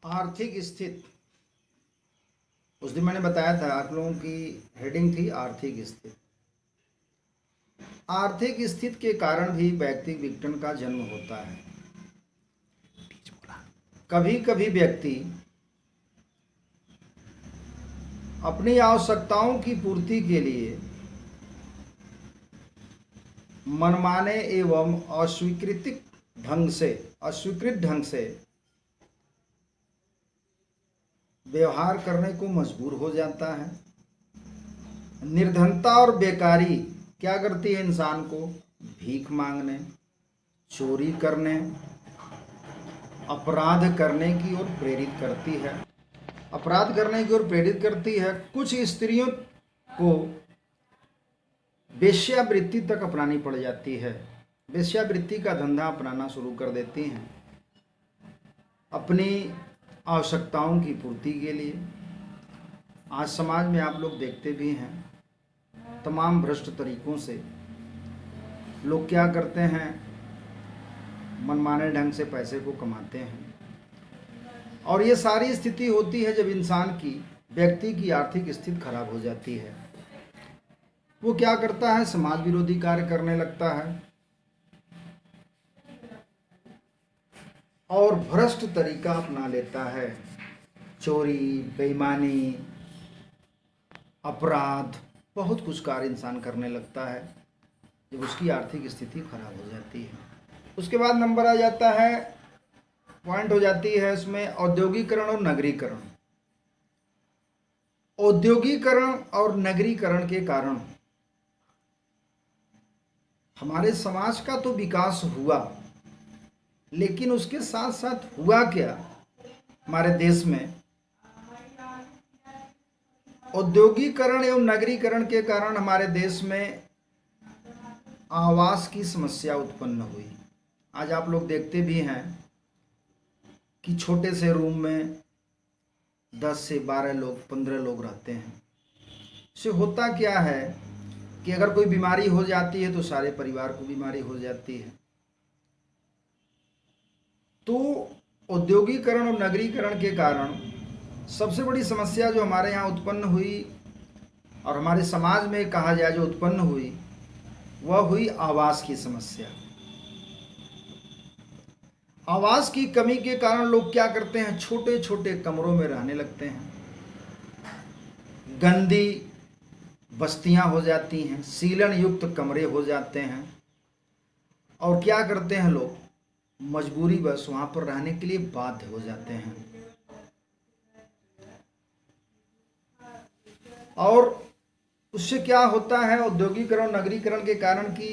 आर्थिक स्थिति। उस दिन मैंने बताया था, आप लोगों की हेडिंग थी आर्थिक स्थिति। आर्थिक स्थिति के कारण भी व्यक्तिगत विघटन का जन्म होता है। कभी कभी व्यक्ति अपनी आवश्यकताओं की पूर्ति के लिए मनमाने एवं अस्वीकृत ढंग से व्यवहार करने को मजबूर हो जाता है। निर्धनता और बेकारी क्या करती है? इंसान को भीख मांगने, चोरी करने, अपराध करने की ओर प्रेरित करती है। अपराध करने की ओर प्रेरित करती है। कुछ स्त्रियों को वेश्यावृत्ति तक अपनानी पड़ जाती है। वेश्यावृत्ति का धंधा अपनाना शुरू कर देती हैं अपनी आवश्यकताओं की पूर्ति के लिए। आज समाज में आप लोग देखते भी हैं, तमाम भ्रष्ट तरीकों से लोग क्या करते हैं, मनमाने ढंग से पैसे को कमाते हैं। और ये सारी स्थिति होती है जब इंसान की, व्यक्ति की आर्थिक स्थिति खराब हो जाती है। वो क्या करता है? समाज विरोधी कार्य करने लगता है और भ्रष्ट तरीका अपना लेता है। चोरी, बेईमानी, अपराध, बहुत कुछ कार्य इंसान करने लगता है जब उसकी आर्थिक स्थिति खराब हो जाती है। उसके बाद नंबर आ जाता है, पॉइंट हो जाती है इसमें औद्योगिकरण और नगरीकरण। औद्योगिकरण और नगरीकरण के कारण हमारे समाज का तो विकास हुआ, लेकिन उसके साथ साथ हुआ क्या हमारे देश में? औद्योगिकरण एवं नगरीकरण के कारण हमारे देश में आवास की समस्या उत्पन्न हुई। आज आप लोग देखते भी हैं कि छोटे से रूम में 10 से 12 लोग, 15 लोग रहते हैं। इससे होता क्या है कि अगर कोई बीमारी हो जाती है तो सारे परिवार को बीमारी हो जाती है। तो औद्योगिकरण और नगरीकरण के कारण सबसे बड़ी समस्या जो हमारे यहाँ उत्पन्न हुई और हमारे समाज में कहा जाए जो उत्पन्न हुई, वह हुई आवास की समस्या। आवास की कमी के कारण लोग क्या करते हैं? छोटे छोटे कमरों में रहने लगते हैं। गंदी बस्तियां हो जाती हैं, सीलन युक्त कमरे हो जाते हैं। और क्या करते हैं लोग? मजबूरी बस वहां पर रहने के लिए बाध्य हो जाते हैं। और उससे क्या होता है? औद्योगिकरण नगरीकरण के कारण कि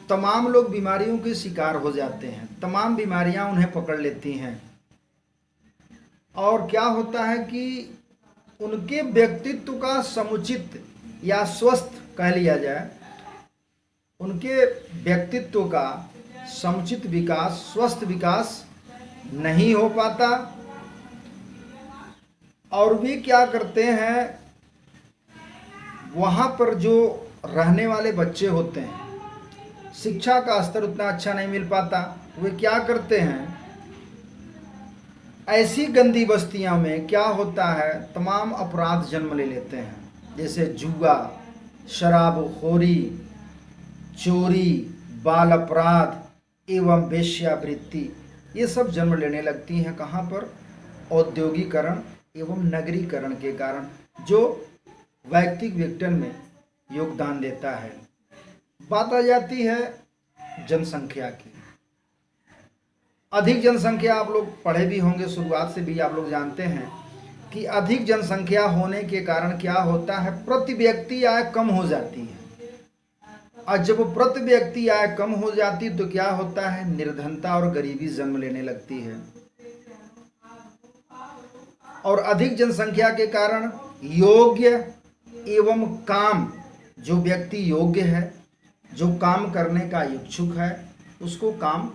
तमाम लोग बीमारियों के शिकार हो जाते हैं। तमाम बीमारियां उन्हें पकड़ लेती हैं। और क्या होता है कि उनके व्यक्तित्व का समुचित या स्वस्थ कह लिया जाए, उनके व्यक्तित्व का समुचित विकास, स्वस्थ विकास नहीं हो पाता। और वे क्या करते हैं, वहाँ पर जो रहने वाले बच्चे होते हैं, शिक्षा का स्तर उतना अच्छा नहीं मिल पाता। वे क्या करते हैं, ऐसी गंदी बस्तियों में क्या होता है, तमाम अपराध जन्म ले लेते हैं। जैसे जुआ, शराबखोरी, चोरी, बाल अपराध एवं वेश्यावृत्ति, ये सब जन्म लेने लगती हैं। कहाँ पर? औद्योगिकरण एवं नगरीकरण के कारण, जो व्यक्तिगत विघटन में योगदान देता है। बात आ जाती है जनसंख्या की। अधिक जनसंख्या, आप लोग पढ़े भी होंगे, शुरुआत से भी आप लोग जानते हैं कि अधिक जनसंख्या होने के कारण क्या होता है? प्रति व्यक्ति आय कम हो जाती है। और जब प्रति व्यक्ति आय कम हो जाती तो क्या होता है? निर्धनता और गरीबी जन्म लेने लगती है। और अधिक जनसंख्या के कारण योग्य एवं काम, जो व्यक्ति योग्य है, जो काम करने का इच्छुक है, उसको काम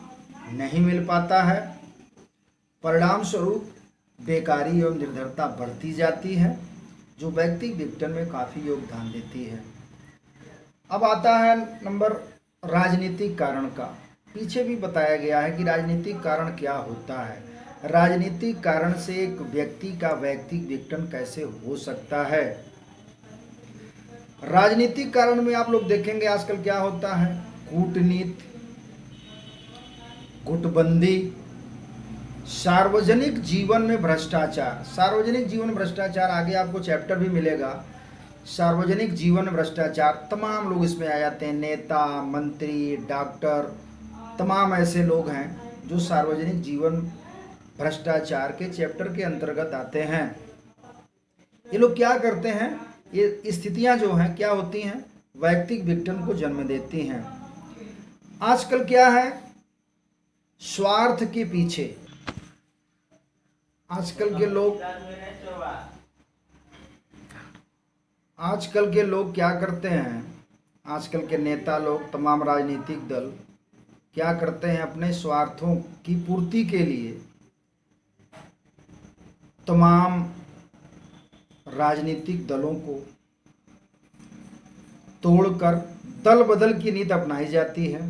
नहीं मिल पाता है। परिणाम स्वरूप बेकारी एवं निर्धनता बढ़ती जाती है, जो व्यक्ति विघटन में काफ़ी योगदान देती है। अब आता है नंबर राजनीतिक कारण का। पीछे भी बताया गया है कि राजनीतिक कारण क्या होता है। राजनीतिक कारण से एक व्यक्ति का व्यक्तिगत विघटन कैसे हो सकता है। राजनीतिक कारण में आप लोग देखेंगे आजकल क्या होता है, कूटनीति, गुटबंदी, सार्वजनिक जीवन में भ्रष्टाचार। सार्वजनिक जीवन में भ्रष्टाचार आगे आपको चैप्टर भी मिलेगा। सार्वजनिक जीवन में भ्रष्टाचार, तमाम लोग इसमें आ जाते हैं, नेता, मंत्री, डॉक्टर, तमाम ऐसे लोग हैं जो सार्वजनिक जीवन भ्रष्टाचार के चैप्टर के अंतर्गत आते हैं। ये लोग क्या करते हैं, ये स्थितियां जो हैं क्या होती हैं, व्यक्तिगत विघटन को जन्म देती हैं। आजकल क्या है, स्वार्थ के पीछे आजकल के लोग क्या करते हैं, आजकल के नेता लोग, तमाम राजनीतिक दल क्या करते हैं, अपने स्वार्थों की पूर्ति के लिए तमाम राजनीतिक दलों को तोड़कर दल बदल की नीति अपनाई जाती है।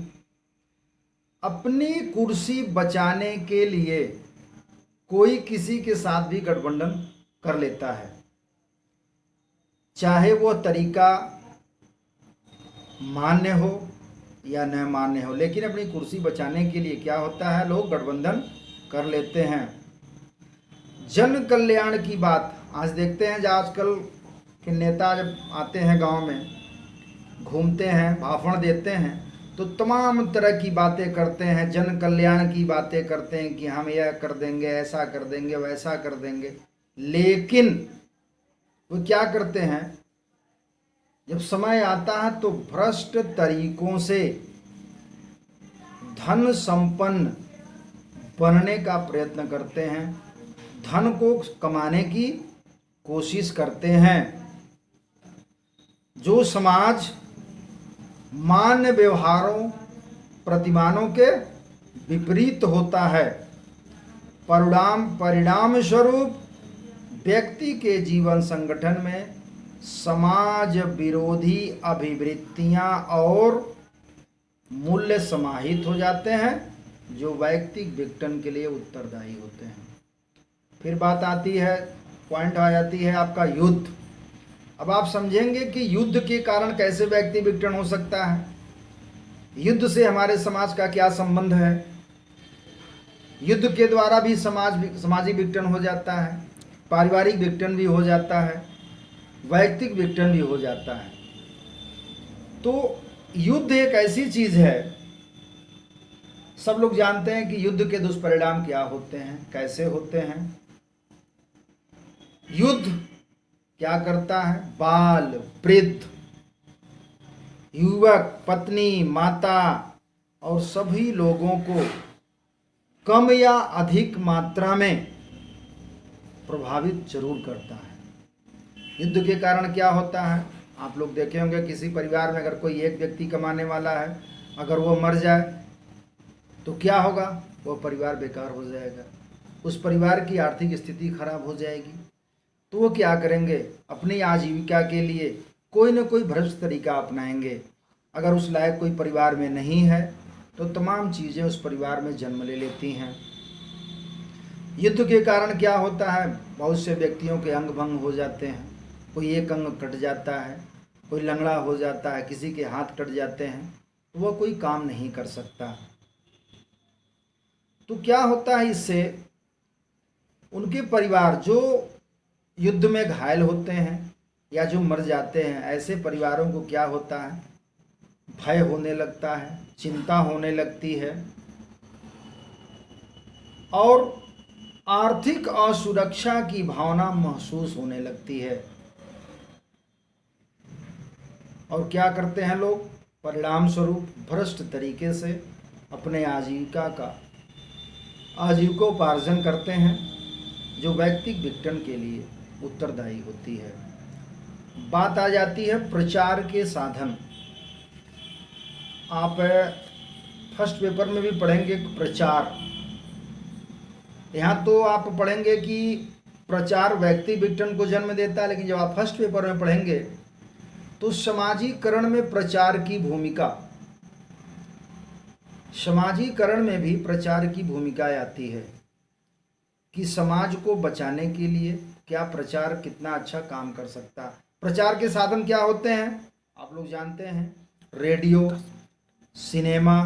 अपनी कुर्सी बचाने के लिए कोई किसी के साथ भी गठबंधन कर लेता है, चाहे वो तरीका मान्य हो या न मान्य हो, लेकिन अपनी कुर्सी बचाने के लिए क्या होता है, लोग गठबंधन कर लेते हैं। जन कल्याण की बात आज देखते हैं, जब आजकल के नेता जब आते हैं गांव में, घूमते हैं, भाषण देते हैं, तो तमाम तरह की बातें करते हैं, जन कल्याण की बातें करते हैं कि हम यह कर देंगे, ऐसा कर देंगे, वैसा कर देंगे। लेकिन वो क्या करते हैं, जब समय आता है तो भ्रष्ट तरीकों से धन संपन्न बनने का प्रयत्न करते हैं, धन को कमाने की कोशिश करते हैं। जो समाज मान्य व्यवहारों, प्रतिमानों के विपरीत होता है, परिणाम स्वरूप व्यक्ति के जीवन संगठन में समाज विरोधी अभिवृत्तियां और मूल्य समाहित हो जाते हैं, जो व्यक्तिगत विघटन के लिए उत्तरदायी होते हैं। फिर बात आती है, पॉइंट आ जाती है आपका युद्ध। अब आप समझेंगे कि युद्ध के कारण कैसे व्यक्ति विघटन हो सकता है, युद्ध से हमारे समाज का क्या संबंध है। युद्ध के द्वारा भी सामाजिक विघटन हो जाता है, पारिवारिक विघटन भी हो जाता है, व्यक्तिगत विघटन भी हो जाता है। तो युद्ध एक ऐसी चीज है, सब लोग जानते हैं कि युद्ध के दुष्परिणाम क्या होते हैं, कैसे होते हैं। युद्ध क्या करता है, बाल, वृद्ध, युवक, पत्नी, माता और सभी लोगों को कम या अधिक मात्रा में प्रभावित जरूर करता है। युद्ध के कारण क्या होता है, आप लोग देखे होंगे, किसी परिवार में अगर कोई एक व्यक्ति कमाने वाला है, अगर वो मर जाए तो क्या होगा, वो परिवार बेकार हो जाएगा, उस परिवार की आर्थिक स्थिति खराब हो जाएगी। तो वो क्या करेंगे, अपनी आजीविका के लिए कोई न कोई भ्रष्ट तरीका अपनाएंगे। अगर उस लायक कोई परिवार में नहीं है तो तमाम चीज़ें उस परिवार में जन्म ले लेती हैं। युद्ध के कारण क्या होता है, बहुत से व्यक्तियों के अंग भंग हो जाते हैं, कोई एक अंग कट जाता है, कोई लंगड़ा हो जाता है, किसी के हाथ कट जाते हैं, तो वह कोई काम नहीं कर सकता। तो क्या होता है, इससे उनके परिवार जो युद्ध में घायल होते हैं या जो मर जाते हैं, ऐसे परिवारों को क्या होता है, भय होने लगता है, चिंता होने लगती है और आर्थिक असुरक्षा की भावना महसूस होने लगती है। और क्या करते हैं लोग, परिणाम स्वरूप भ्रष्ट तरीके से अपने आजीविकोपार्जन करते हैं, जो व्यक्तिगत विघटन के लिए उत्तरदायी होती है। बात आ जाती है प्रचार के साधन। आप फर्स्ट पेपर में भी पढ़ेंगे प्रचार, यहाँ तो आप पढ़ेंगे कि प्रचार व्यक्ति विघटन को जन्म देता है, लेकिन जब आप फर्स्ट पेपर में पढ़ेंगे तो समाजीकरण में प्रचार की भूमिका, समाजीकरण में भी प्रचार की भूमिका आती है। कि समाज को बचाने के लिए क्या प्रचार कितना अच्छा काम कर सकता है। प्रचार के साधन क्या होते हैं आप लोग जानते हैं, रेडियो, सिनेमा,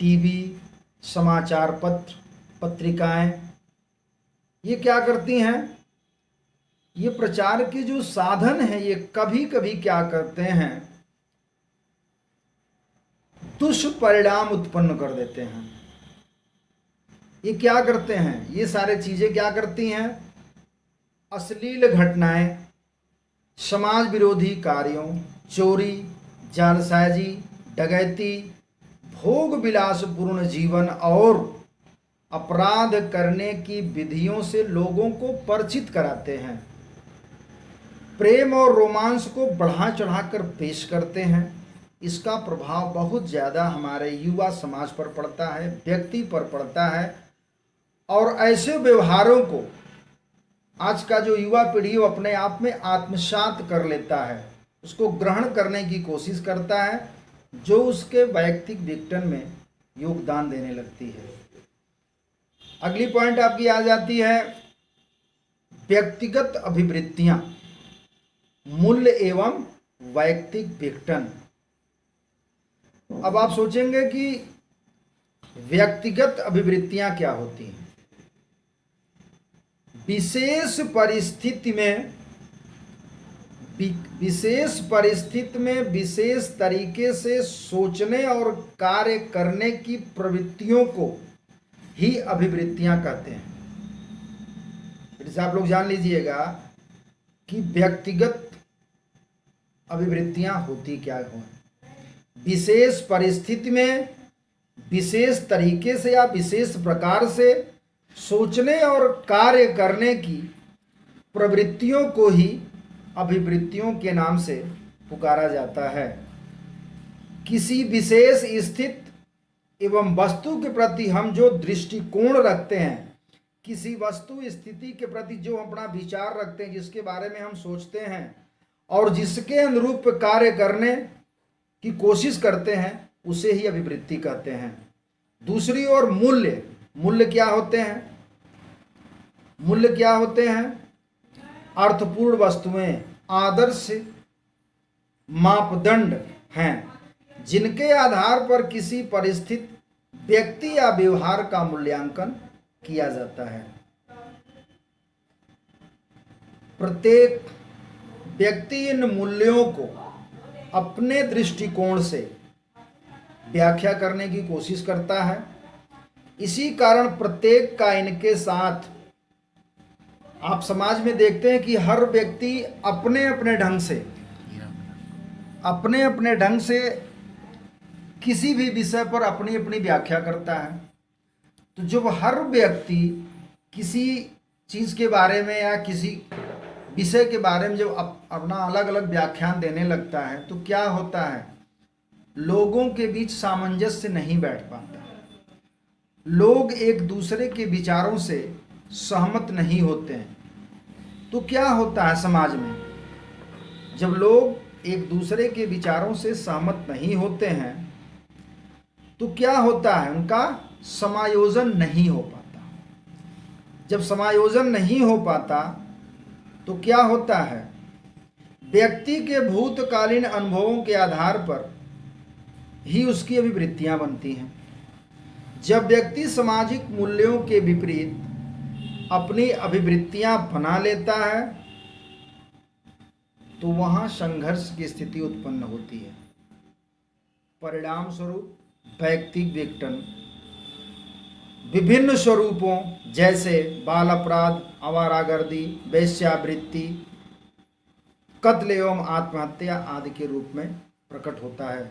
टीवी, समाचार पत्र, पत्रिकाएं, ये क्या करती हैं, ये प्रचार के जो साधन हैं ये कभी कभी क्या करते हैं, दुष्परिणाम उत्पन्न कर देते हैं। ये क्या करते हैं, ये सारे चीजें क्या करती हैं, अश्लील घटनाएं, समाज विरोधी कार्यों, चोरी, जालसाजी, डकैती, भोग विलासपूर्ण जीवन और अपराध करने की विधियों से लोगों को परिचित कराते हैं। प्रेम और रोमांस को बढ़ा चढ़ाकर पेश करते हैं। इसका प्रभाव बहुत ज़्यादा हमारे युवा समाज पर पड़ता है, व्यक्ति पर पड़ता है, और ऐसे व्यवहारों को आज का जो युवा पीढ़ी वो अपने आप में आत्मसात कर लेता है, उसको ग्रहण करने की कोशिश करता है, जो उसके वैयक्तिक विघटन में योगदान देने लगती है। अगली पॉइंट आपकी आ जाती है व्यक्तिगत अभिवृत्तियां, मूल्य एवं वैयक्तिक विघटन। अब आप सोचेंगे कि व्यक्तिगत अभिवृत्तियां क्या होती हैं। विशेष परिस्थिति में विशेष तरीके से सोचने और कार्य करने की प्रवृत्तियों को ही अभिवृत्तियां कहते हैं। जैसे आप लोग जान लीजिएगा कि व्यक्तिगत अभिवृत्तियां होती क्या हो, विशेष परिस्थिति में विशेष तरीके से या विशेष प्रकार से सोचने और कार्य करने की प्रवृत्तियों को ही अभिवृत्तियों के नाम से पुकारा जाता है। किसी विशेष स्थिति एवं वस्तु के प्रति हम जो दृष्टिकोण रखते हैं, किसी वस्तु स्थिति के प्रति जो अपना विचार रखते हैं, जिसके बारे में हम सोचते हैं और जिसके अनुरूप कार्य करने की कोशिश करते हैं, उसे ही अभिवृत्ति कहते हैं। दूसरी ओर मूल्य क्या होते हैं, मूल्य क्या होते हैं, अर्थपूर्ण वस्तुएं, आदर्श मापदंड हैं जिनके आधार पर किसी परिस्थिति, व्यक्ति या व्यवहार का मूल्यांकन किया जाता है। प्रत्येक व्यक्ति इन मूल्यों को अपने दृष्टिकोण से व्याख्या करने की कोशिश करता है। इसी कारण प्रत्येक का इनके साथ आप समाज में देखते हैं कि हर व्यक्ति अपने अपने ढंग से किसी भी विषय पर अपनी अपनी व्याख्या करता है। तो जब हर व्यक्ति किसी चीज़ के बारे में या किसी विषय के बारे में जब अपना अलग अलग व्याख्यान देने लगता है, तो क्या होता है, लोगों के बीच सामंजस्य नहीं बैठ पाता, लोग एक दूसरे के विचारों से सहमत नहीं होते हैं। तो क्या होता है समाज में, जब लोग एक दूसरे के विचारों से सहमत नहीं होते हैं तो क्या होता है, उनका समायोजन नहीं हो पाता। जब समायोजन नहीं हो पाता तो क्या होता है, व्यक्ति के भूतकालीन अनुभवों के आधार पर ही उसकी अभिवृत्तियां बनती हैं। जब व्यक्ति सामाजिक मूल्यों के विपरीत अपनी अभिवृत्तियां बना लेता है तो वहां संघर्ष की स्थिति उत्पन्न होती है। परिणाम स्वरूप वैयक्तिक विघटन विभिन्न स्वरूपों जैसे बाल अपराध, आवारागर्दी, वेश्यावृत्ति, कत्ल एवं आत्महत्या आदि के रूप में प्रकट होता है।